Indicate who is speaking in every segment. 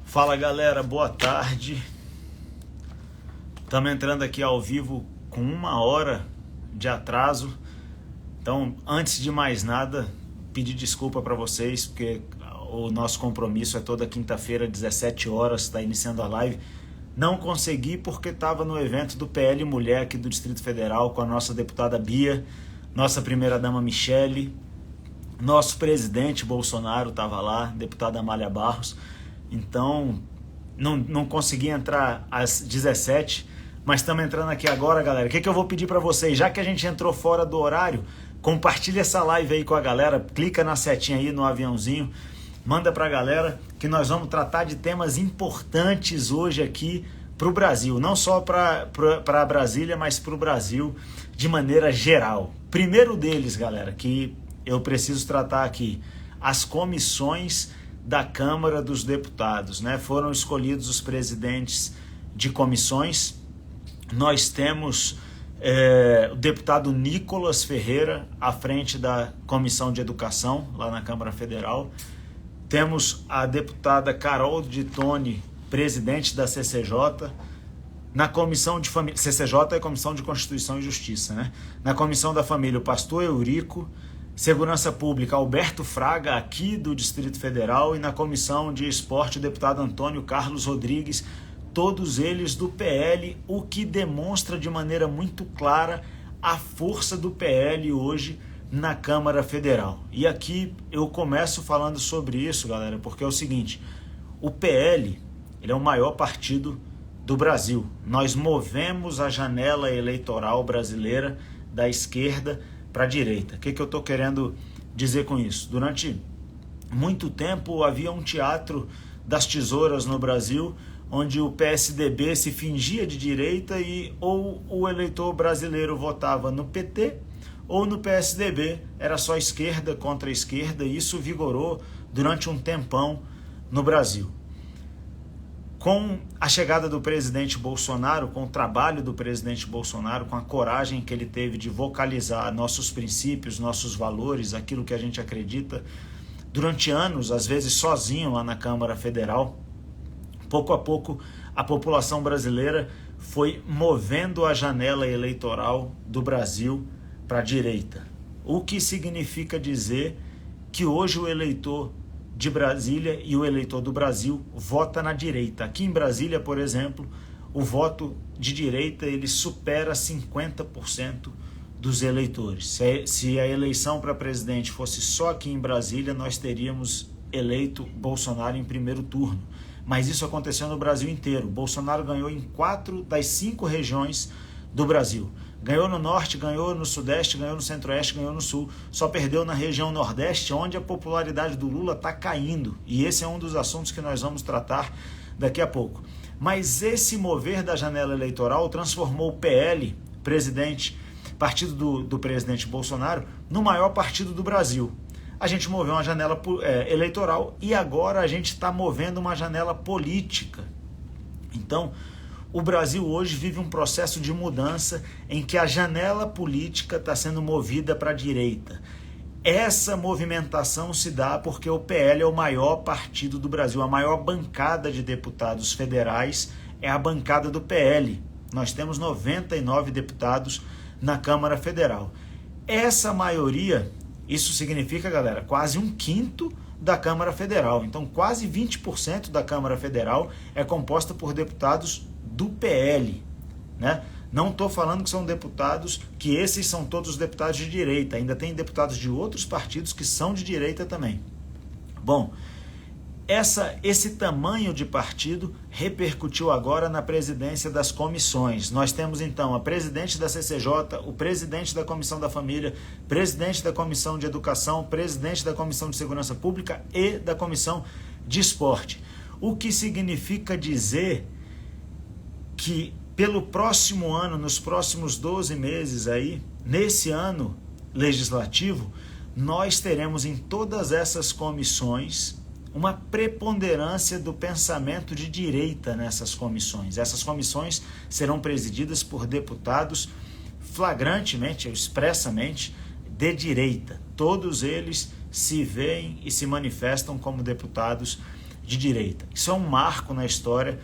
Speaker 1: Fala galera, boa tarde. Estamos entrando aqui ao vivo com 1 hora de atraso. Então, antes de mais nada, pedir desculpa para vocês, porque o nosso compromisso é toda quinta-feira, 17 horas, está iniciando a live. Não consegui porque estava no evento do PL Mulher aqui do Distrito Federal com a nossa deputada Bia, nossa primeira-dama Michele, nosso presidente Bolsonaro estava lá, deputada Amália Barros. Então, não consegui entrar às 17, mas estamos entrando aqui agora, galera. O que eu vou pedir para vocês? Já que a gente entrou fora do horário, compartilha essa live aí com a galera, clica na setinha aí no aviãozinho, manda para a galera que nós vamos tratar de temas importantes hoje aqui para o Brasil. Não só para Brasília, mas para o Brasil de maneira geral. Primeiro deles, galera, que eu preciso tratar aqui, as comissões da Câmara dos Deputados, né? Foram escolhidos os presidentes de comissões. Nós temos o deputado Nicolas Ferreira à frente da Comissão de Educação, lá na Câmara Federal. Temos a deputada Carol de Tone, presidente da CCJ. Na Comissão de Família, CCJ é a Comissão de Constituição e Justiça, né? Na Comissão da Família, o pastor Eurico. Segurança Pública, Alberto Fraga, aqui do Distrito Federal, e na Comissão de Esporte, o deputado Antônio Carlos Rodrigues, todos eles do PL, o que demonstra de maneira muito clara a força do PL hoje na Câmara Federal. E aqui eu começo falando sobre isso, galera, porque é o seguinte, o PL ele é o maior partido do Brasil. Nós movemos a janela eleitoral brasileira da esquerda para a direita. O que eu estou querendo dizer com isso? Durante muito tempo havia um teatro das tesouras no Brasil, onde o PSDB se fingia de direita e ou o eleitor brasileiro votava no PT ou no PSDB, era só esquerda contra esquerda, e isso vigorou durante um tempão no Brasil. Com a chegada do presidente Bolsonaro, com o trabalho do presidente Bolsonaro, com a coragem que ele teve de vocalizar nossos princípios, nossos valores, aquilo que a gente acredita, durante anos, às vezes sozinho lá na Câmara Federal, pouco a pouco a população brasileira foi movendo a janela eleitoral do Brasil para a direita. O que significa dizer que hoje o eleitor de Brasília e o eleitor do Brasil vota na direita. Aqui em Brasília, por exemplo, o voto de direita ele supera 50% dos eleitores. Se a eleição para presidente fosse só aqui em Brasília, nós teríamos eleito Bolsonaro em primeiro turno. Mas isso aconteceu no Brasil inteiro. Bolsonaro ganhou em 4 das 5 regiões do Brasil. Ganhou no Norte, ganhou no Sudeste, ganhou no Centro-Oeste, ganhou no Sul. Só perdeu na região Nordeste, onde a popularidade do Lula está caindo. E esse é um dos assuntos que nós vamos tratar daqui a pouco. Mas esse mover da janela eleitoral transformou o PL, partido do presidente Bolsonaro, no maior partido do Brasil. A gente moveu uma janela eleitoral e agora a gente está movendo uma janela política. Então, o Brasil hoje vive um processo de mudança em que a janela política está sendo movida para a direita. Essa movimentação se dá porque o PL é o maior partido do Brasil, a maior bancada de deputados federais é a bancada do PL. Nós temos 99 deputados na Câmara Federal. Essa maioria, isso significa, galera, quase 1/5 da Câmara Federal. Então, quase 20% da Câmara Federal é composta por deputados do PL, né? Não estou falando que são deputados, que esses são todos deputados de direita, ainda tem deputados de outros partidos que são de direita também. Bom, esse tamanho de partido repercutiu agora na presidência das comissões. Nós temos então a presidente da CCJ, o presidente da Comissão da Família, presidente da Comissão de Educação, presidente da Comissão de Segurança Pública e da Comissão de Esporte. O que significa dizer que pelo próximo ano, nos próximos 12 meses aí, nesse ano legislativo, nós teremos em todas essas comissões uma preponderância do pensamento de direita nessas comissões. Essas comissões serão presididas por deputados flagrantemente, expressamente, de direita. Todos eles se veem e se manifestam como deputados de direita. Isso é um marco na história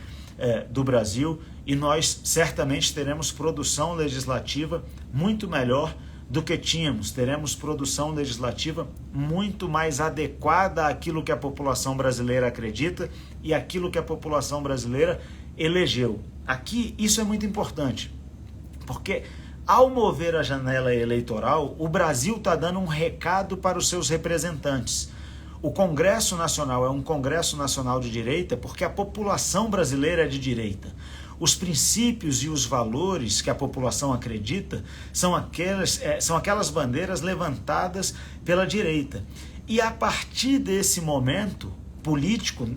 Speaker 1: do Brasil e nós certamente teremos produção legislativa muito melhor do que tínhamos. Teremos produção legislativa muito mais adequada àquilo que a população brasileira acredita e àquilo que a população brasileira elegeu. Aqui isso é muito importante, porque ao mover a janela eleitoral, o Brasil está dando um recado para os seus representantes. O Congresso Nacional é um Congresso Nacional de direita porque a população brasileira é de direita. Os princípios e os valores que a população acredita são aquelas bandeiras levantadas pela direita. E a partir desse momento político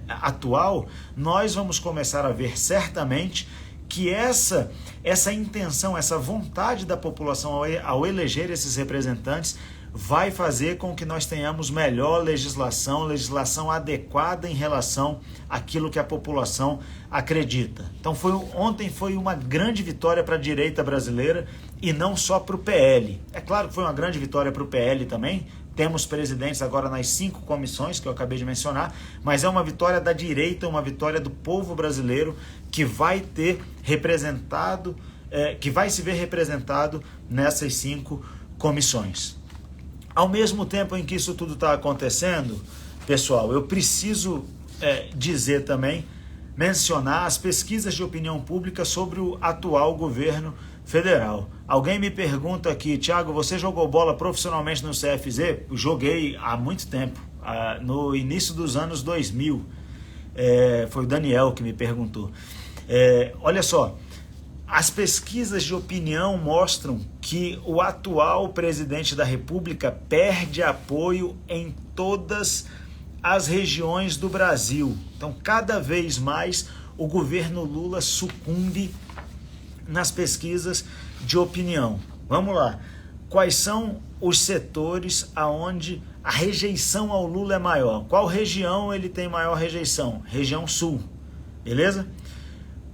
Speaker 1: atual, nós vamos começar a ver certamente que essa intenção, essa vontade da população ao eleger esses representantes vai fazer com que nós tenhamos melhor legislação adequada em relação àquilo que a população acredita. Então ontem foi uma grande vitória para a direita brasileira e não só para o PL. É claro que foi uma grande vitória para o PL também, temos presidentes agora nas 5 comissões que eu acabei de mencionar, mas é uma vitória da direita, uma vitória do povo brasileiro que vai ter representado, que vai se ver representado nessas 5 comissões. Ao mesmo tempo em que isso tudo está acontecendo, pessoal, eu preciso dizer também, mencionar as pesquisas de opinião pública sobre o atual governo federal. Alguém me pergunta aqui, Thiago, você jogou bola profissionalmente no CFZ? Joguei há muito tempo, no início dos anos 2000. Foi o Daniel que me perguntou. Olha só, as pesquisas de opinião mostram que o atual presidente da República perde apoio em todas as regiões do Brasil. Então, cada vez mais, o governo Lula sucumbe nas pesquisas de opinião. Vamos lá. Quais são os setores onde a rejeição ao Lula é maior? Qual região ele tem maior rejeição? Região Sul. Beleza?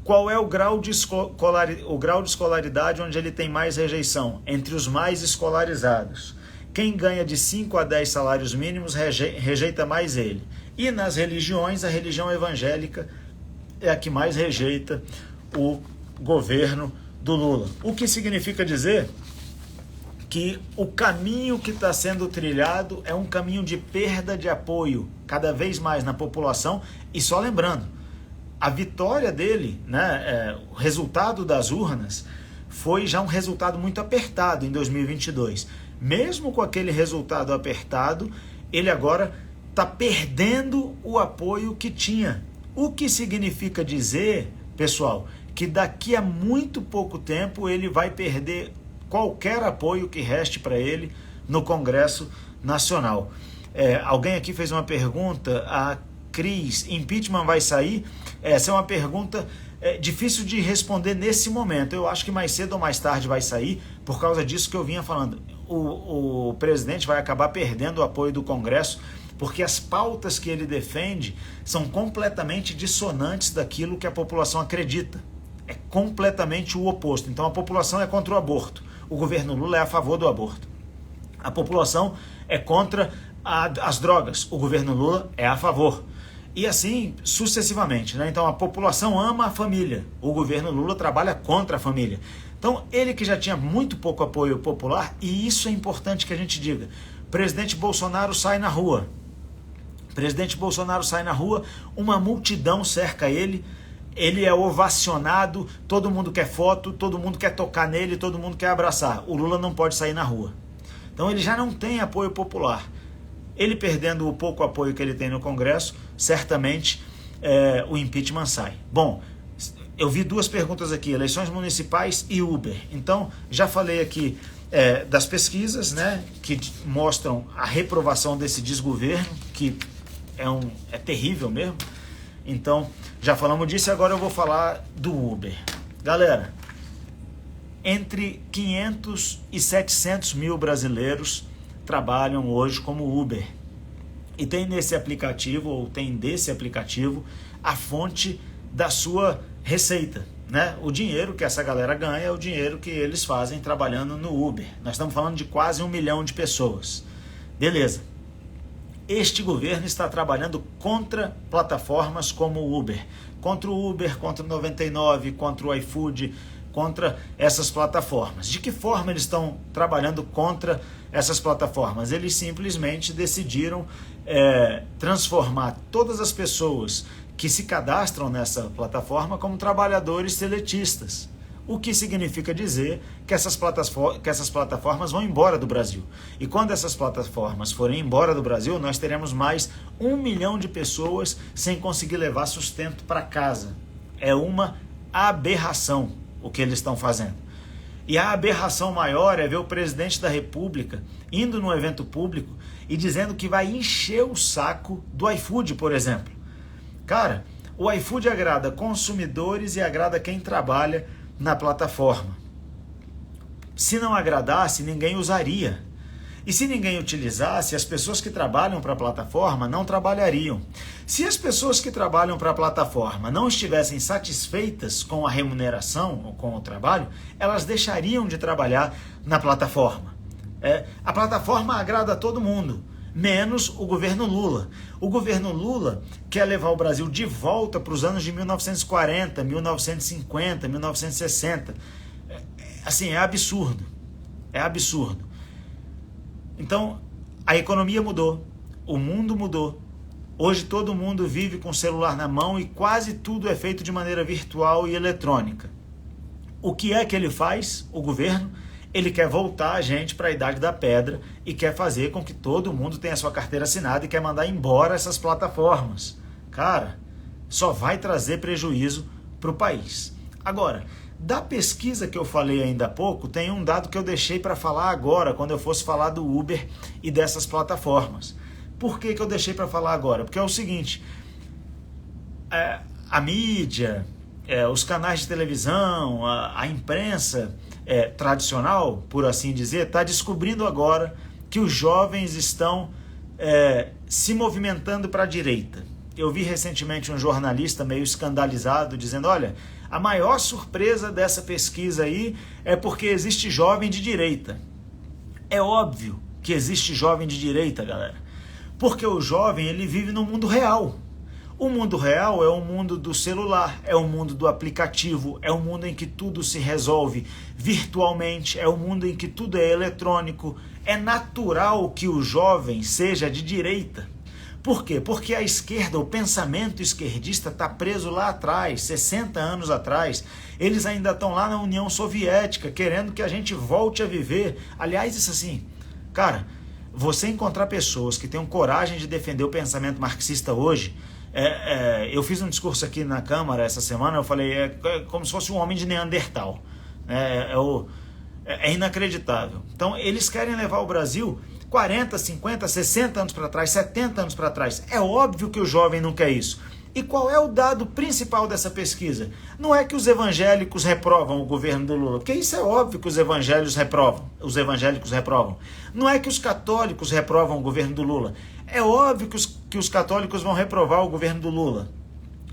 Speaker 1: Qual é o grau de escolaridade onde ele tem mais rejeição? Entre os mais escolarizados. Quem ganha de 5 a 10 salários mínimos rejeita mais ele. E nas religiões, a religião evangélica é a que mais rejeita o governo do Lula. O que significa dizer que o caminho que está sendo trilhado é um caminho de perda de apoio cada vez mais na população. E só lembrando, a vitória dele, o resultado das urnas, foi já um resultado muito apertado em 2022. Mesmo com aquele resultado apertado, ele agora está perdendo o apoio que tinha. O que significa dizer, pessoal, que daqui a muito pouco tempo ele vai perder qualquer apoio que reste para ele no Congresso Nacional. Alguém aqui fez uma pergunta, a Cris, impeachment vai sair? Essa é uma pergunta difícil de responder nesse momento. Eu acho que mais cedo ou mais tarde vai sair, por causa disso que eu vinha falando. O presidente vai acabar perdendo o apoio do Congresso, porque as pautas que ele defende são completamente dissonantes daquilo que a população acredita. É completamente o oposto. Então a população é contra o aborto. O governo Lula é a favor do aborto. A população é contra as drogas. O governo Lula é a favor. E assim sucessivamente, Então a população ama a família. O governo Lula trabalha contra a família. Então ele que já tinha muito pouco apoio popular, e isso é importante que a gente diga, presidente Bolsonaro sai na rua. Presidente Bolsonaro sai na rua, uma multidão cerca ele é ovacionado, todo mundo quer foto, todo mundo quer tocar nele, todo mundo quer abraçar. O Lula não pode sair na rua. Então ele já não tem apoio popular. Ele perdendo o pouco apoio que ele tem no Congresso, certamente o impeachment sai. Bom, eu vi 2 perguntas aqui, eleições municipais e Uber. Então, já falei aqui das pesquisas, que mostram a reprovação desse desgoverno, que é terrível mesmo. Então, já falamos disso e agora eu vou falar do Uber. Galera, entre 500 e 700 mil brasileiros trabalham hoje como Uber. E tem nesse aplicativo, ou tem desse aplicativo, a fonte da sua receita. O dinheiro que essa galera ganha é o dinheiro que eles fazem trabalhando no Uber. Nós estamos falando de quase 1 milhão de pessoas. Beleza. este governo está trabalhando contra plataformas como o Uber, contra o 99, contra o iFood, contra essas plataformas. De que forma eles estão trabalhando contra essas plataformas? Eles simplesmente decidiram transformar todas as pessoas que se cadastram nessa plataforma como trabalhadores seletistas. O que significa dizer que essas plataformas vão embora do Brasil. E quando essas plataformas forem embora do Brasil, nós teremos mais 1 milhão de pessoas sem conseguir levar sustento para casa. É uma aberração o que eles estão fazendo. E a aberração maior é ver o presidente da República indo num evento público e dizendo que vai encher o saco do iFood, por exemplo. Cara, o iFood agrada consumidores e agrada quem trabalha na plataforma. Se não agradasse, ninguém usaria. E se ninguém utilizasse, as pessoas que trabalham para a plataforma não trabalhariam. Se as pessoas que trabalham para a plataforma não estivessem satisfeitas com a remuneração ou com o trabalho, elas deixariam de trabalhar na plataforma. A plataforma agrada a todo mundo, menos o governo Lula. O governo Lula quer levar o Brasil de volta para os anos de 1940, 1950, 1960. Assim, é absurdo. É absurdo. Então, a economia mudou, o mundo mudou. Hoje todo mundo vive com o celular na mão e quase tudo é feito de maneira virtual e eletrônica. O que é que ele faz, o governo? Ele quer voltar a gente para a Idade da Pedra e quer fazer com que todo mundo tenha sua carteira assinada e quer mandar embora essas plataformas. Cara, só vai trazer prejuízo para o país. Agora, da pesquisa que eu falei ainda há pouco, tem um dado que eu deixei para falar agora, quando eu fosse falar do Uber e dessas plataformas. Por que eu deixei para falar agora? Porque é o seguinte, a mídia, os canais de televisão, a imprensa tradicional, por assim dizer, está descobrindo agora que os jovens estão se movimentando para a direita. Eu vi recentemente um jornalista meio escandalizado dizendo, olha, a maior surpresa dessa pesquisa aí é porque existe jovem de direita. É óbvio que existe jovem de direita, galera. Porque o jovem, ele vive no mundo real. O mundo real é o mundo do celular, é o mundo do aplicativo, é o mundo em que tudo se resolve virtualmente, é o mundo em que tudo é eletrônico. É natural que o jovem seja de direita. Por quê? Porque a esquerda, o pensamento esquerdista está preso lá atrás, 60 anos atrás. Eles ainda estão lá na União Soviética, querendo que a gente volte a viver. Aliás, isso assim, cara, você encontrar pessoas que tenham coragem de defender o pensamento marxista hoje, eu fiz um discurso aqui na Câmara essa semana, eu falei, como se fosse um homem de Neandertal. É inacreditável. Então, eles querem levar o Brasil 40, 50, 60 anos para trás, 70 anos para trás. É óbvio que o jovem não quer isso. E qual é o dado principal dessa pesquisa? Não é que os evangélicos reprovam o governo do Lula, porque isso é óbvio que os evangélicos reprovam. Não é que os católicos reprovam o governo do Lula. É óbvio que os católicos vão reprovar o governo do Lula.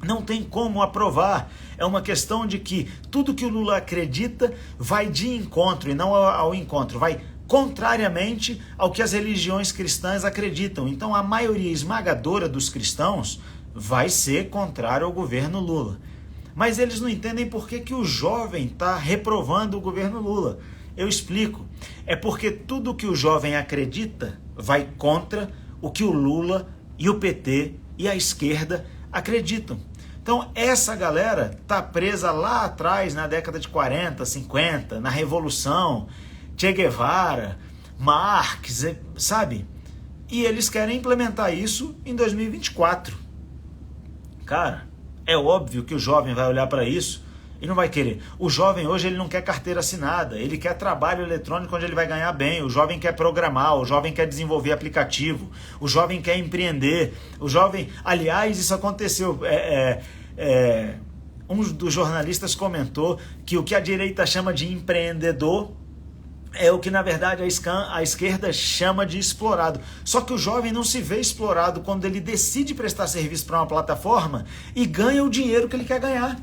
Speaker 1: Não tem como aprovar. É uma questão de que tudo que o Lula acredita vai de encontro, e não ao encontro, vai contrariamente ao que as religiões cristãs acreditam. Então a maioria esmagadora dos cristãos vai ser contrário ao governo Lula. Mas eles não entendem por que o jovem está reprovando o governo Lula. Eu explico. É porque tudo que o jovem acredita vai contra o que o Lula e o PT e a esquerda acreditam. Então essa galera está presa lá atrás, na década de 40, 50, na Revolução, Che Guevara, Marx, sabe? E eles querem implementar isso em 2024. Cara, é óbvio que o jovem vai olhar para isso e não vai querer. O jovem hoje ele não quer carteira assinada, ele quer trabalho eletrônico onde ele vai ganhar bem, o jovem quer programar, o jovem quer desenvolver aplicativo, o jovem quer empreender, o jovem... Aliás, isso aconteceu... Um dos jornalistas comentou que o que a direita chama de empreendedor é o que, na verdade, a esquerda chama de explorado. Só que o jovem não se vê explorado quando ele decide prestar serviço para uma plataforma e ganha o dinheiro que ele quer ganhar.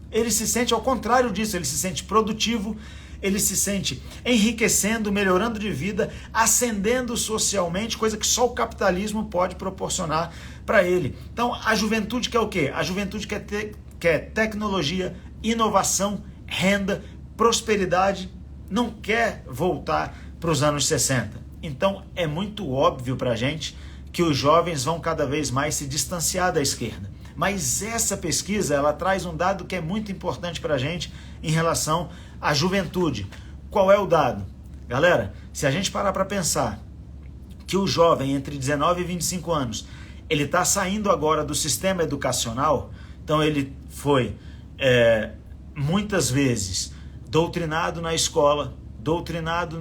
Speaker 1: Ele se sente ao contrário disso, ele se sente produtivo, ele se sente enriquecendo, melhorando de vida, ascendendo socialmente, coisa que só o capitalismo pode proporcionar para ele. Então, a juventude quer o quê? A juventude quer tecnologia, inovação, renda, prosperidade, não quer voltar para os anos 60. Então, é muito óbvio para a gente que os jovens vão cada vez mais se distanciar da esquerda. Mas essa pesquisa, ela traz um dado que é muito importante para a gente em relação à juventude. Qual é o dado? Galera, se a gente parar para pensar que o jovem entre 19 e 25 anos, ele está saindo agora do sistema educacional, então ele foi muitas vezes doutrinado na escola, doutrinado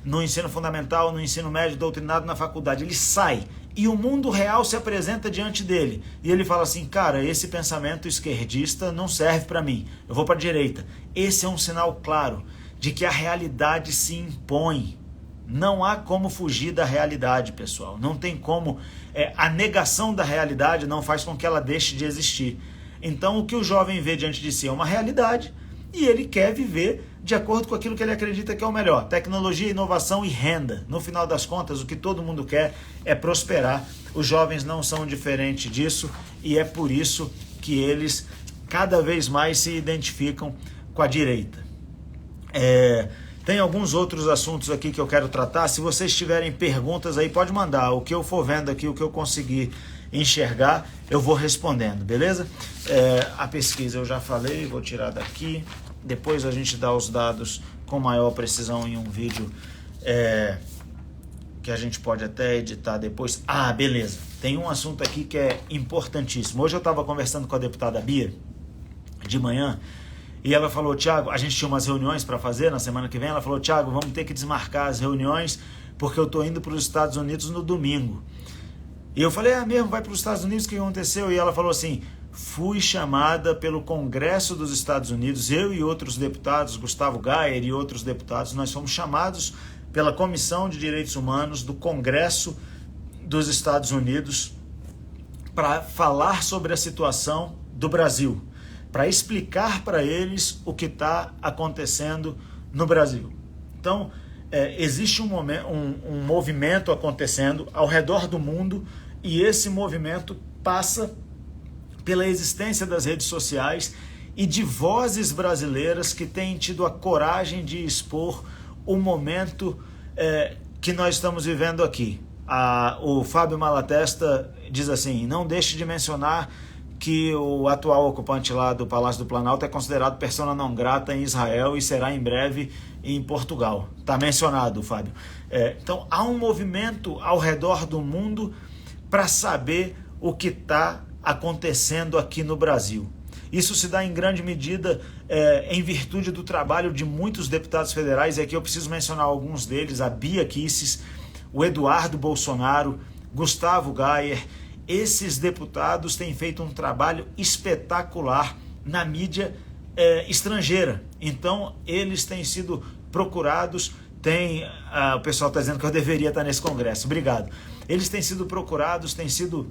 Speaker 1: no ensino fundamental, no ensino médio, doutrinado na faculdade. Ele sai e o mundo real se apresenta diante dele. E ele fala assim, cara, esse pensamento esquerdista não serve para mim, eu vou para a direita. Esse é um sinal claro de que a realidade se impõe. Não há como fugir da realidade, pessoal. Não tem como. A negação da realidade não faz com que ela deixe de existir. Então, o que o jovem vê diante de si é uma realidade e ele quer viver de acordo com aquilo que ele acredita que é o melhor. Tecnologia, inovação e renda. No final das contas, o que todo mundo quer é prosperar. Os jovens não são diferentes disso e é por isso que eles cada vez mais se identificam com a direita. Tem alguns outros assuntos aqui que eu quero tratar. Se vocês tiverem perguntas aí, pode mandar. O que eu for vendo aqui, o que eu conseguir enxergar, eu vou respondendo, beleza? A pesquisa eu já falei, vou tirar daqui. Depois a gente dá os dados com maior precisão em um vídeo que a gente pode até editar depois. Beleza. Tem um assunto aqui que é importantíssimo. Hoje eu estava conversando com a deputada Bia, de manhã, e ela falou, Thiago, a gente tinha umas reuniões para fazer na semana que vem, ela falou, Thiago, vamos ter que desmarcar as reuniões, porque eu estou indo para os Estados Unidos no domingo. E eu falei, mesmo, vai para os Estados Unidos, o que aconteceu? E ela falou assim, fui chamada pelo Congresso dos Estados Unidos, eu e outros deputados, Gustavo Gayer e outros deputados, nós fomos chamados pela Comissão de Direitos Humanos do Congresso dos Estados Unidos para falar sobre a situação do Brasil, para explicar para eles o que está acontecendo no Brasil. Então, existe um movimento acontecendo ao redor do mundo e esse movimento passa pela existência das redes sociais e de vozes brasileiras que têm tido a coragem de expor o momento que nós estamos vivendo aqui. O Fábio Malatesta diz assim, não deixe de mencionar que o atual ocupante lá do Palácio do Planalto é considerado persona não grata em Israel e será em breve em Portugal. Está mencionado, Fábio. Então, há um movimento ao redor do mundo para saber o que está acontecendo aqui no Brasil. Isso se dá em grande medida em virtude do trabalho de muitos deputados federais, e aqui eu preciso mencionar alguns deles, a Bia Kicis, o Eduardo Bolsonaro, Gustavo Gayer. Esses deputados têm feito um trabalho espetacular na mídia estrangeira. Então, eles têm sido procurados, o pessoal está dizendo que eu deveria estar nesse congresso, obrigado. Eles têm sido procurados, têm sido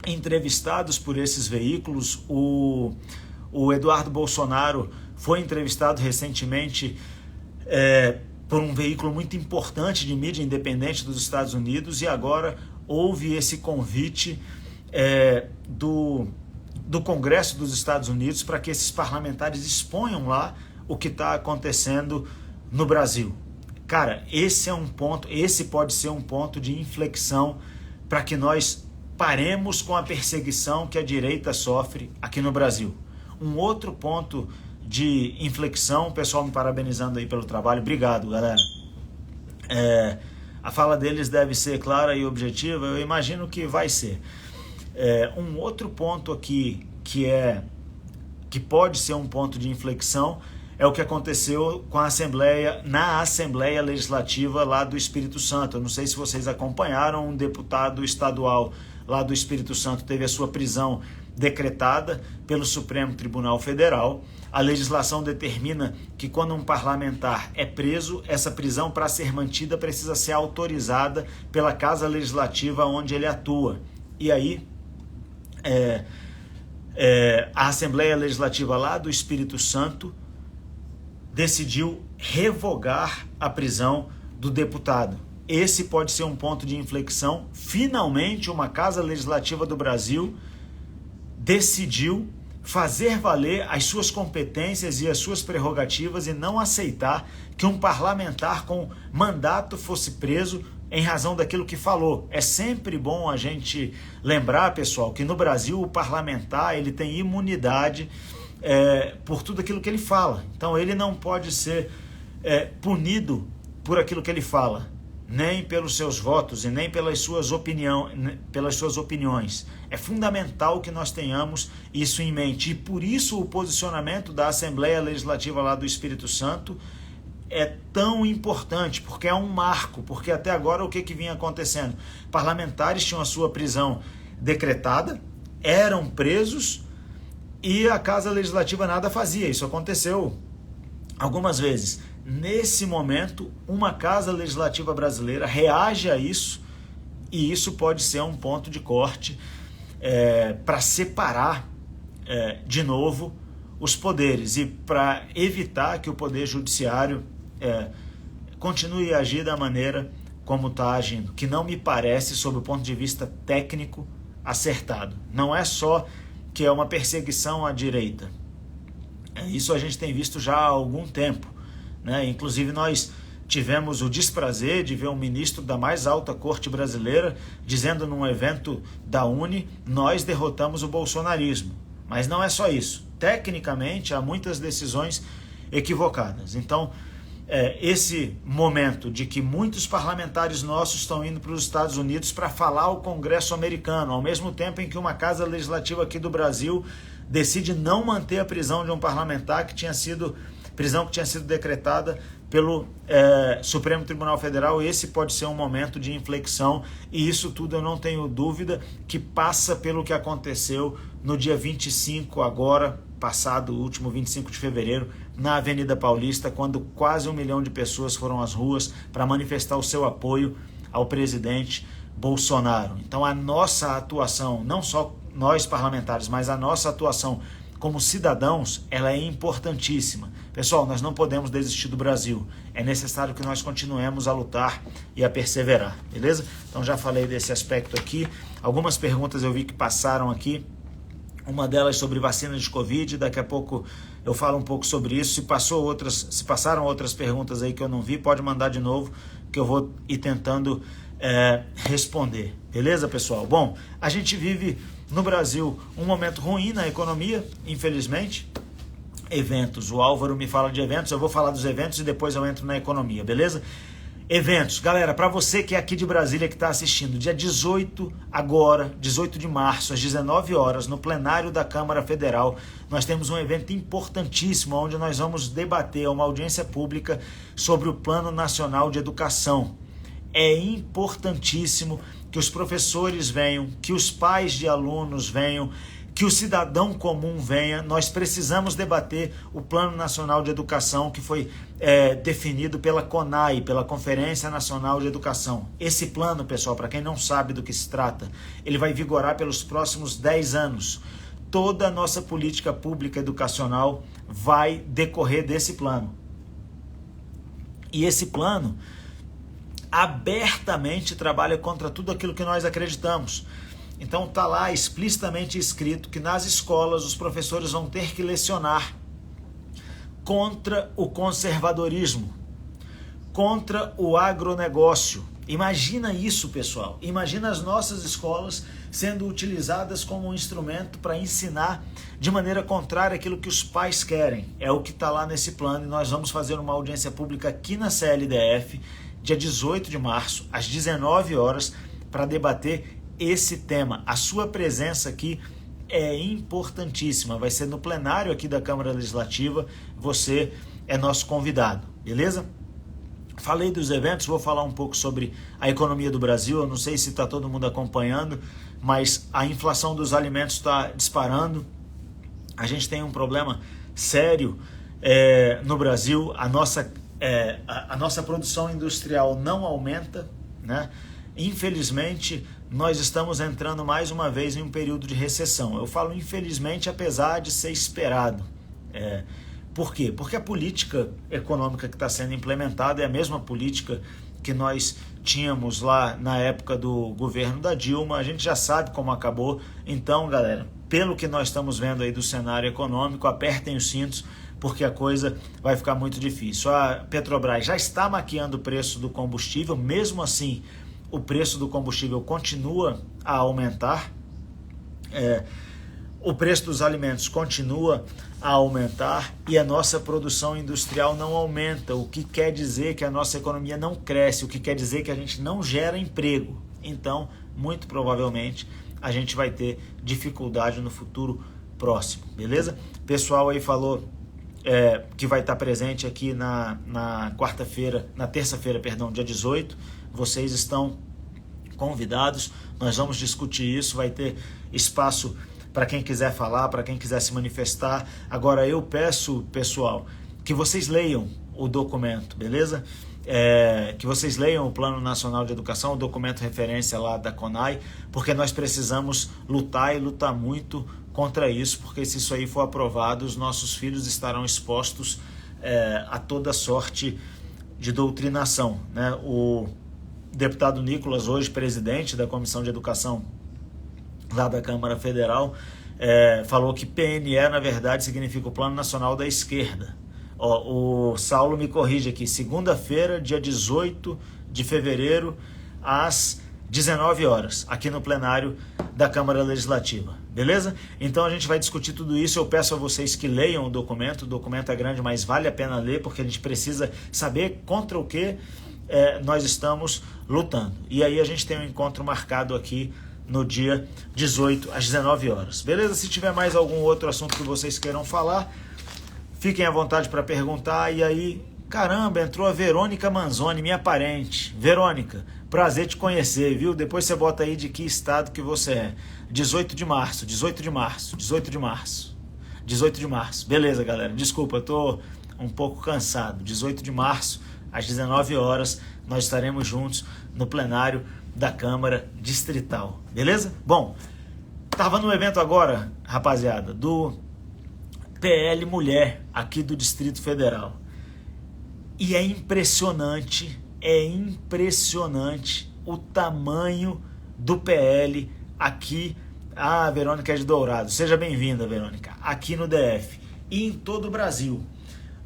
Speaker 1: entrevistados por esses veículos. O Eduardo Bolsonaro foi entrevistado recentemente por um veículo muito importante de mídia independente dos Estados Unidos, e agora houve esse convite do Congresso dos Estados Unidos para que esses parlamentares exponham lá o que está acontecendo no Brasil. Cara, esse pode ser um ponto de inflexão para que nós paremos com a perseguição que a direita sofre aqui no Brasil. Um outro ponto de inflexão, o pessoal me parabenizando aí pelo trabalho, obrigado, galera. A fala deles deve ser clara e objetiva, eu imagino que vai ser. Um outro ponto aqui que pode ser um ponto de inflexão é o que aconteceu com na Assembleia Legislativa lá do Espírito Santo. Eu não sei se vocês acompanharam, um deputado estadual lá do Espírito Santo teve a sua prisão decretada pelo Supremo Tribunal Federal. A legislação determina que quando um parlamentar é preso, essa prisão, para ser mantida, precisa ser autorizada pela Casa Legislativa onde ele atua. E aí, a Assembleia Legislativa lá do Espírito Santo decidiu revogar a prisão do deputado. Esse pode ser um ponto de inflexão. Finalmente, uma Casa Legislativa do Brasil decidiu fazer valer as suas competências e as suas prerrogativas e não aceitar que um parlamentar com mandato fosse preso em razão daquilo que falou. É sempre bom a gente lembrar, pessoal, que no Brasil o parlamentar ele tem imunidade por tudo aquilo que ele fala. Então ele não pode ser punido por aquilo que ele fala, nem pelos seus votos e nem pelas suas opiniões. É fundamental que nós tenhamos isso em mente. E por isso o posicionamento da Assembleia Legislativa lá do Espírito Santo é tão importante, porque é um marco, porque até agora o que vinha acontecendo? Parlamentares tinham a sua prisão decretada, eram presos e a Casa Legislativa nada fazia. Isso aconteceu algumas vezes. Nesse momento, uma Casa Legislativa brasileira reage a isso e isso pode ser um ponto de corte para separar de novo os poderes e para evitar que o Poder Judiciário continue a agir da maneira como está agindo, que não me parece, sob o ponto de vista técnico, acertado. Não é só que é uma perseguição à direita. Isso a gente tem visto já há algum tempo. Inclusive nós tivemos o desprazer de ver um ministro da mais alta corte brasileira dizendo num evento da UNE: nós derrotamos o bolsonarismo. Mas não é só isso. Tecnicamente há muitas decisões equivocadas. Então esse momento de que muitos parlamentares nossos estão indo para os Estados Unidos para falar ao Congresso americano, ao mesmo tempo em que uma Casa Legislativa aqui do Brasil decide não manter a prisão de um parlamentar que tinha sido decretada pelo Supremo Tribunal Federal. Esse pode ser um momento de inflexão e isso tudo eu não tenho dúvida que passa pelo que aconteceu no dia 25 agora, passado, o último 25 de fevereiro, na Avenida Paulista, quando quase 1 milhão de pessoas foram às ruas para manifestar o seu apoio ao presidente Bolsonaro. Então a nossa atuação, não só nós parlamentares, mas a nossa atuação como cidadãos, ela é importantíssima. Pessoal, nós não podemos desistir do Brasil. É necessário que nós continuemos a lutar e a perseverar, beleza? Então já falei desse aspecto aqui. Algumas perguntas eu vi que passaram aqui. Uma delas sobre vacina de Covid, daqui a pouco eu falo um pouco sobre isso. Se passaram outras perguntas aí que eu não vi, pode mandar de novo, que eu vou ir tentando responder. Beleza, pessoal? Bom, a gente vive no Brasil um momento ruim na economia, infelizmente. Eventos, o Álvaro me fala de eventos, eu vou falar dos eventos e depois eu entro na economia, beleza? Eventos, galera, para você que é aqui de Brasília que está assistindo, dia 18 de março, às 19 horas, no plenário da Câmara Federal, nós temos um evento importantíssimo, onde nós vamos debater uma audiência pública sobre o Plano Nacional de Educação. É importantíssimo que os professores venham, que os pais de alunos venham, que o cidadão comum venha. Nós precisamos debater o Plano Nacional de Educação que foi definido pela CONAE, pela Conferência Nacional de Educação. Esse plano, pessoal, para quem não sabe do que se trata, ele vai vigorar pelos próximos 10 anos. Toda a nossa política pública educacional vai decorrer desse plano. E esse plano abertamente trabalha contra tudo aquilo que nós acreditamos. Então está lá explicitamente escrito que nas escolas os professores vão ter que lecionar contra o conservadorismo, contra o agronegócio. Imagina isso, pessoal. Imagina as nossas escolas sendo utilizadas como um instrumento para ensinar de maneira contrária aquilo que os pais querem. É o que está lá nesse plano e nós vamos fazer uma audiência pública aqui na CLDF, dia 18 de março, às 19 horas, para debater esse tema. A sua presença aqui é importantíssima. Vai ser no plenário aqui da Câmara Legislativa. Você é nosso convidado, beleza? Falei dos eventos, vou falar um pouco sobre a economia do Brasil. Eu não sei se está todo mundo acompanhando, mas a inflação dos alimentos está disparando. A gente tem um problema sério no Brasil. A nossa produção industrial não aumenta, né? Infelizmente, nós estamos entrando mais uma vez em um período de recessão. Eu falo infelizmente, apesar de ser esperado. Por quê? Porque a política econômica que está sendo implementada é a mesma política que nós tínhamos lá na época do governo da Dilma. A gente já sabe como acabou. Então, galera, pelo que nós estamos vendo aí do cenário econômico, apertem os cintos, porque a coisa vai ficar muito difícil. A Petrobras já está maquiando o preço do combustível, mesmo assim o preço do combustível continua a aumentar, o preço dos alimentos continua a aumentar e a nossa produção industrial não aumenta, o que quer dizer que a nossa economia não cresce, o que quer dizer que a gente não gera emprego. Então, muito provavelmente, a gente vai ter dificuldade no futuro próximo, beleza? O pessoal aí falou que vai estar presente aqui na terça-feira, dia 18, vocês estão convidados, nós vamos discutir isso, vai ter espaço para quem quiser falar, para quem quiser se manifestar. Agora eu peço, pessoal, que vocês leiam o documento, beleza? Que vocês leiam o Plano Nacional de Educação, o documento referência lá da CONAI, porque nós precisamos lutar e lutar muito contra isso, porque se isso aí for aprovado, os nossos filhos estarão expostos a toda sorte de doutrinação, né? O deputado Nicolas, hoje presidente da Comissão de Educação lá da Câmara Federal, falou que PNE, na verdade, significa o Plano Nacional da Esquerda. O Saulo me corrige aqui, segunda-feira, dia 18 de fevereiro, às 19 horas, aqui no plenário da Câmara Legislativa, beleza? Então a gente vai discutir tudo isso. Eu peço a vocês que leiam o documento é grande, mas vale a pena ler, porque a gente precisa saber contra o que nós estamos lutando. E aí a gente tem um encontro marcado aqui no dia 18, às 19 horas, beleza? Se tiver mais algum outro assunto que vocês queiram falar, fiquem à vontade para perguntar. E aí, caramba, entrou a Verônica Manzoni, minha parente. Verônica, prazer te conhecer, viu? Depois você bota aí de que estado que você é. 18 de março. Beleza, galera, desculpa, eu tô um pouco cansado. 18 de março, às 19 horas, nós estaremos juntos no plenário da Câmara Distrital, beleza? Bom, tava no evento agora, rapaziada, do PL Mulher, aqui do Distrito Federal. E é impressionante o tamanho do PL aqui. A Verônica é de Dourado, seja bem-vinda, Verônica, aqui no DF e em todo o Brasil.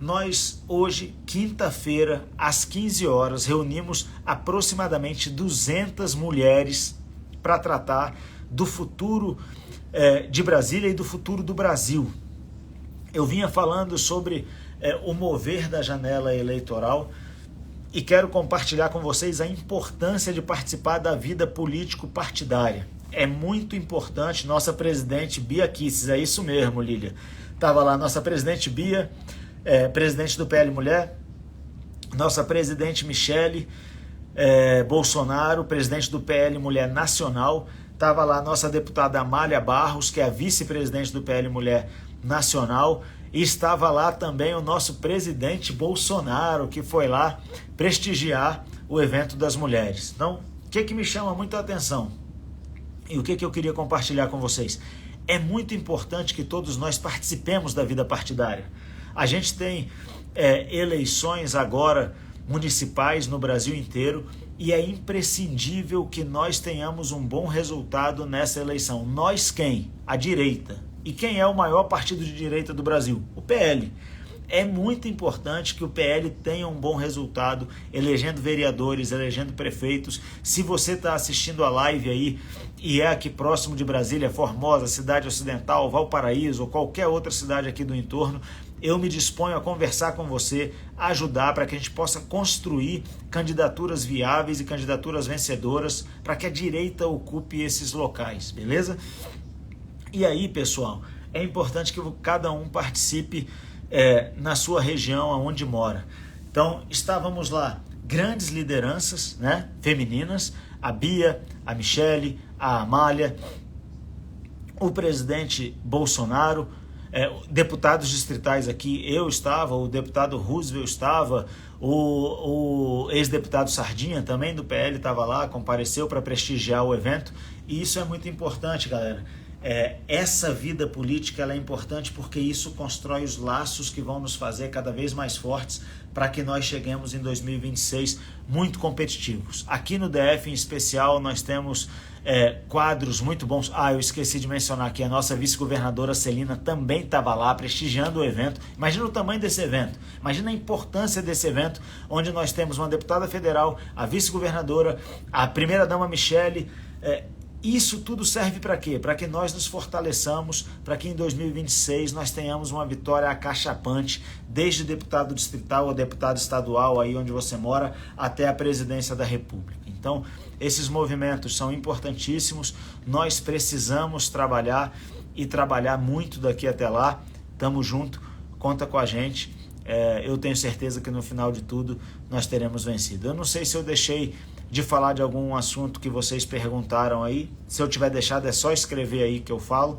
Speaker 1: Nós hoje, quinta-feira, às 15 horas, reunimos aproximadamente 200 mulheres para tratar do futuro de Brasília e do futuro do Brasil. Eu vinha falando sobre o mover da janela eleitoral e quero compartilhar com vocês a importância de participar da vida político-partidária. É muito importante. Nossa presidente Bia Kicis, é isso mesmo, Lília. Estava lá nossa presidente Bia, presidente do PL Mulher, nossa presidente Michele Bolsonaro, presidente do PL Mulher Nacional, estava lá nossa deputada Amália Barros, que é a vice-presidente do PL Mulher Nacional, e estava lá também o nosso presidente Bolsonaro, que foi lá prestigiar o evento das mulheres. Então, o que me chama muito a atenção e o que eu queria compartilhar com vocês? É muito importante que todos nós participemos da vida partidária. A gente tem eleições agora municipais no Brasil inteiro e é imprescindível que nós tenhamos um bom resultado nessa eleição. Nós quem? A direita. E quem é o maior partido de direita do Brasil? O PL. É muito importante que o PL tenha um bom resultado, elegendo vereadores, elegendo prefeitos. Se você está assistindo a live aí e é aqui próximo de Brasília, Formosa, Cidade Ocidental, Valparaíso ou qualquer outra cidade aqui do entorno, eu me disponho a conversar com você, a ajudar para que a gente possa construir candidaturas viáveis e candidaturas vencedoras para que a direita ocupe esses locais, beleza? E aí, pessoal, é importante que cada um participe na sua região, onde mora. Então, estávamos lá, grandes lideranças, né, femininas, a Bia, a Michele, a Amália, o presidente Bolsonaro, deputados distritais aqui, eu estava, o deputado Roosevelt estava, o ex-deputado Sardinha, também do PL, estava lá, compareceu para prestigiar o evento, e isso é muito importante, galera. essa vida política ela é importante porque isso constrói os laços que vão nos fazer cada vez mais fortes para que nós cheguemos em 2026 muito competitivos. Aqui no DF em especial nós temos quadros muito bons. Eu esqueci de mencionar aqui, a nossa vice-governadora Celina também estava lá prestigiando o evento. Imagina o tamanho desse evento, imagina a importância desse evento, onde nós temos uma deputada federal, a vice-governadora, a primeira-dama Michele. Isso tudo serve para quê? Para que nós nos fortaleçamos, para que em 2026 nós tenhamos uma vitória acachapante, desde deputado distrital ou deputado estadual, aí onde você mora, até a presidência da República. Então, esses movimentos são importantíssimos, nós precisamos trabalhar e trabalhar muito daqui até lá. Tamo junto, conta com a gente. Eu tenho certeza que no final de tudo nós teremos vencido. Eu não sei se eu deixei de falar de algum assunto que vocês perguntaram aí. Se eu tiver deixado, é só escrever aí que eu falo.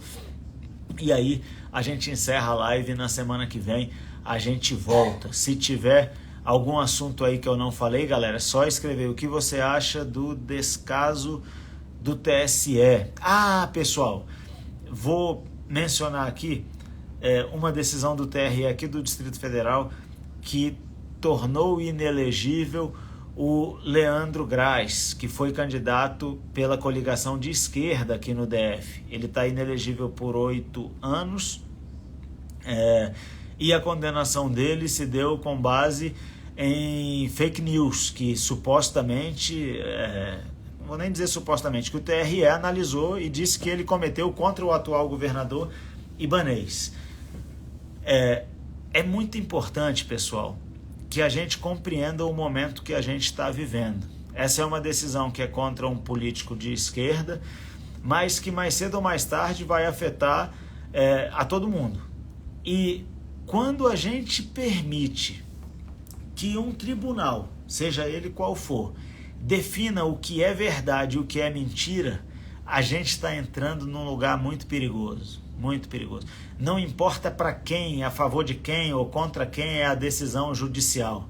Speaker 1: E aí a gente encerra a live. Na semana que vem a gente volta. Se tiver algum assunto aí que eu não falei, galera, é só escrever o que você acha do descaso do TSE. Pessoal, vou mencionar aqui uma decisão do TRE aqui do Distrito Federal que tornou inelegível o Leandro Graz, que foi candidato pela coligação de esquerda aqui no DF. Ele está inelegível por 8 anos e a condenação dele se deu com base em fake news, que supostamente, não vou nem dizer supostamente, que o TRE analisou e disse que ele cometeu contra o atual governador Ibanez. É muito importante, pessoal, que a gente compreenda o momento que a gente está vivendo. Essa é uma decisão que é contra um político de esquerda, mas que mais cedo ou mais tarde vai afetar a todo mundo. E quando a gente permite que um tribunal, seja ele qual for, defina o que é verdade e o que é mentira, a gente está entrando num lugar muito perigoso. Muito perigoso. Não importa para quem, a favor de quem ou contra quem é a decisão judicial.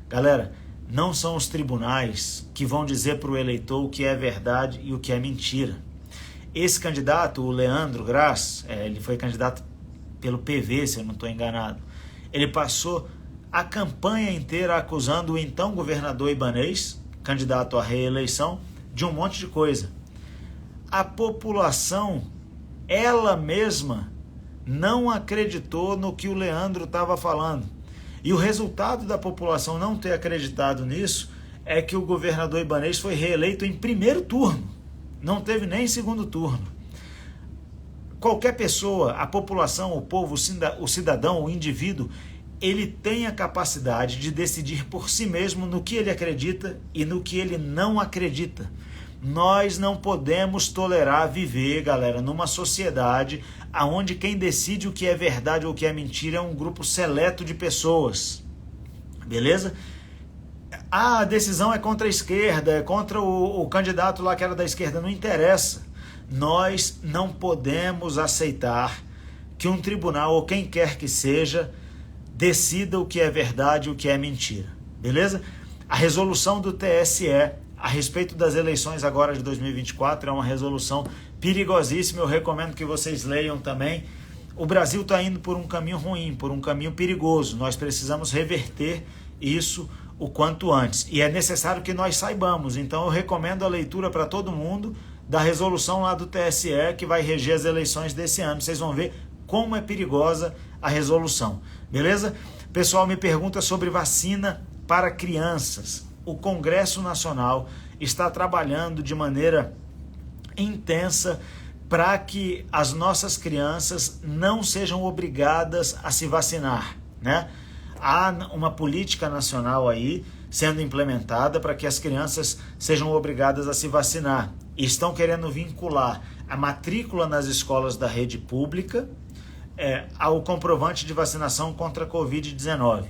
Speaker 1: Galera, não são os tribunais que vão dizer para o eleitor o que é verdade e o que é mentira. Esse candidato, o Leandro Graz, ele foi candidato pelo PV, se eu não estou enganado. Ele passou a campanha inteira acusando o então governador Ibanez, candidato à reeleição, de um monte de coisa. A população, ela mesma, não acreditou no que o Leandro estava falando. E o resultado da população não ter acreditado nisso é que o governador Ibanez foi reeleito em primeiro turno. Não teve nem segundo turno. Qualquer pessoa, a população, o povo, o cidadão, o indivíduo, ele tem a capacidade de decidir por si mesmo no que ele acredita e no que ele não acredita. Nós não podemos tolerar viver, galera, numa sociedade onde quem decide o que é verdade ou o que é mentira é um grupo seleto de pessoas. Beleza? A decisão é contra a esquerda, é contra o candidato lá que era da esquerda, não interessa. Nós não podemos aceitar que um tribunal ou quem quer que seja decida o que é verdade e o que é mentira. Beleza? A resolução do TSE a respeito das eleições agora de 2024 é uma resolução perigosíssima, eu recomendo que vocês leiam também. O Brasil está indo por um caminho ruim, por um caminho perigoso, nós precisamos reverter isso o quanto antes, e é necessário que nós saibamos, então eu recomendo a leitura para todo mundo da resolução lá do TSE que vai reger as eleições desse ano, vocês vão ver como é perigosa a resolução, beleza? O pessoal me pergunta sobre vacina para crianças. O Congresso Nacional está trabalhando de maneira intensa para que as nossas crianças não sejam obrigadas a se vacinar, né? Há uma política nacional aí sendo implementada para que as crianças sejam obrigadas a se vacinar. E estão querendo vincular a matrícula nas escolas da rede pública ao comprovante de vacinação contra a Covid-19.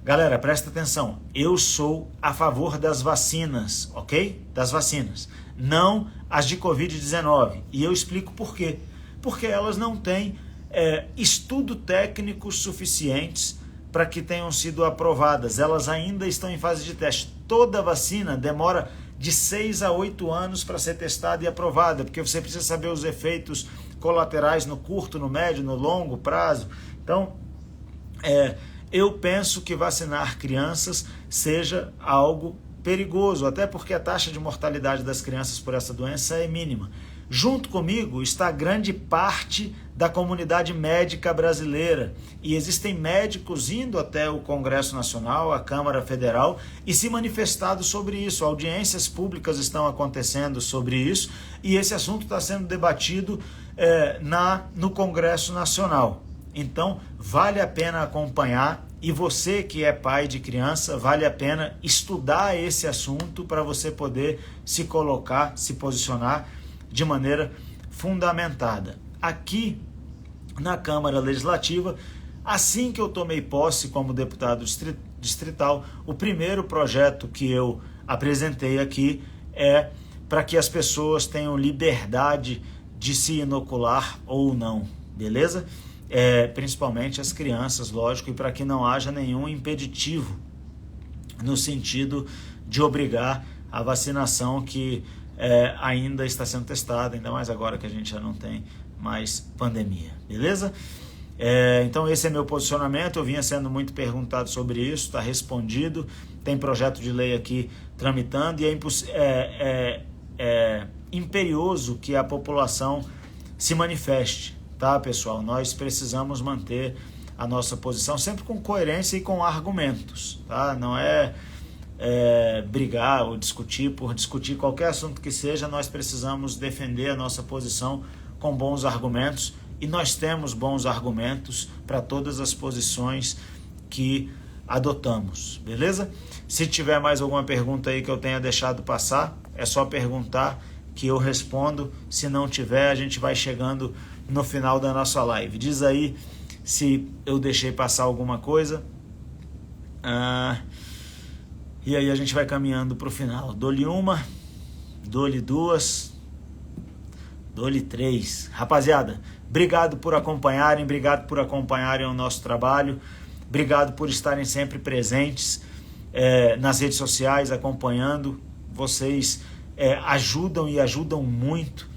Speaker 1: Galera, presta atenção, eu sou a favor das vacinas, ok? Das vacinas, não as de Covid-19. E eu explico por quê. Porque elas não têm estudo técnico suficientes para que tenham sido aprovadas. Elas ainda estão em fase de teste. Toda vacina demora de 6 a 8 anos para ser testada e aprovada, porque você precisa saber os efeitos colaterais no curto, no médio, no longo prazo. Então, eu penso que vacinar crianças seja algo perigoso, até porque a taxa de mortalidade das crianças por essa doença é mínima. Junto comigo está grande parte da comunidade médica brasileira e existem médicos indo até o Congresso Nacional, a Câmara Federal e se manifestado sobre isso. Audiências públicas estão acontecendo sobre isso e esse assunto está sendo debatido no Congresso Nacional. Então, vale a pena acompanhar e você que é pai de criança, vale a pena estudar esse assunto para você poder se colocar, se posicionar de maneira fundamentada. Aqui na Câmara Legislativa, assim que eu tomei posse como deputado distrital, o primeiro projeto que eu apresentei aqui é para que as pessoas tenham liberdade de se inocular ou não, beleza? Principalmente as crianças, lógico, e para que não haja nenhum impeditivo no sentido de obrigar a vacinação que ainda está sendo testada, ainda mais agora que a gente já não tem mais pandemia, beleza? Então esse é meu posicionamento, eu vinha sendo muito perguntado sobre isso, está respondido, tem projeto de lei aqui tramitando e é imperioso que a população se manifeste, tá, pessoal? Nós precisamos manter a nossa posição sempre com coerência e com argumentos, tá? Não brigar ou discutir por discutir qualquer assunto que seja, nós precisamos defender a nossa posição com bons argumentos e nós temos bons argumentos para todas as posições que adotamos, beleza? Se tiver mais alguma pergunta aí que eu tenha deixado passar, é só perguntar que eu respondo. Se não tiver, a gente vai chegando no final da nossa live. Diz aí se eu deixei passar alguma coisa. E aí a gente vai caminhando para o final. Dou-lhe uma, dou-lhe duas, dou-lhe três. Rapaziada, obrigado por acompanharem o nosso trabalho, obrigado por estarem sempre presentes nas redes sociais, acompanhando. Vocês ajudam e ajudam muito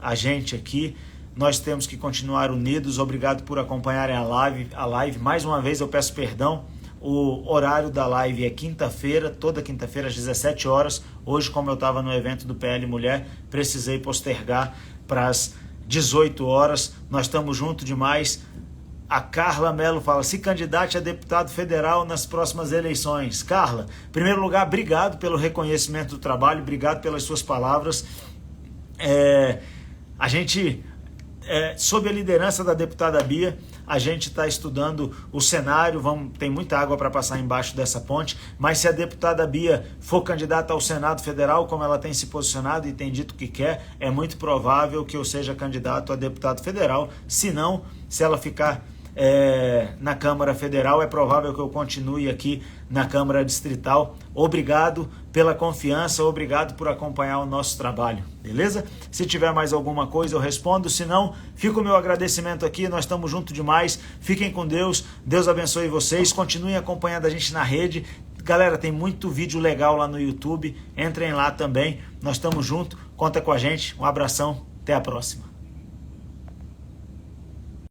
Speaker 1: a gente aqui. Nós temos que continuar unidos. Obrigado por acompanharem a live. Mais uma vez eu peço perdão. O horário da live é quinta-feira, toda quinta-feira às 17 horas. Hoje, como eu estava no evento do PL Mulher, precisei postergar para as 18 horas. Nós estamos juntos demais. A Carla Mello fala, se candidate a deputado federal nas próximas eleições. Carla, em primeiro lugar, obrigado pelo reconhecimento do trabalho, obrigado pelas suas palavras. A gente, sob a liderança da deputada Bia, a gente está estudando o cenário, tem muita água para passar embaixo dessa ponte, mas se a deputada Bia for candidata ao Senado Federal, como ela tem se posicionado e tem dito que quer, é muito provável que eu seja candidato a deputado federal. Se não, se ela ficar na Câmara Federal, é provável que eu continue aqui na Câmara Distrital. Obrigado pela confiança, obrigado por acompanhar o nosso trabalho, beleza? Se tiver mais alguma coisa eu respondo, se não, fica o meu agradecimento aqui, nós estamos juntos demais, fiquem com Deus, Deus abençoe vocês, continuem acompanhando a gente na rede. Galera, tem muito vídeo legal lá no YouTube, entrem lá também, nós estamos juntos, conta com a gente, um abração, até a próxima.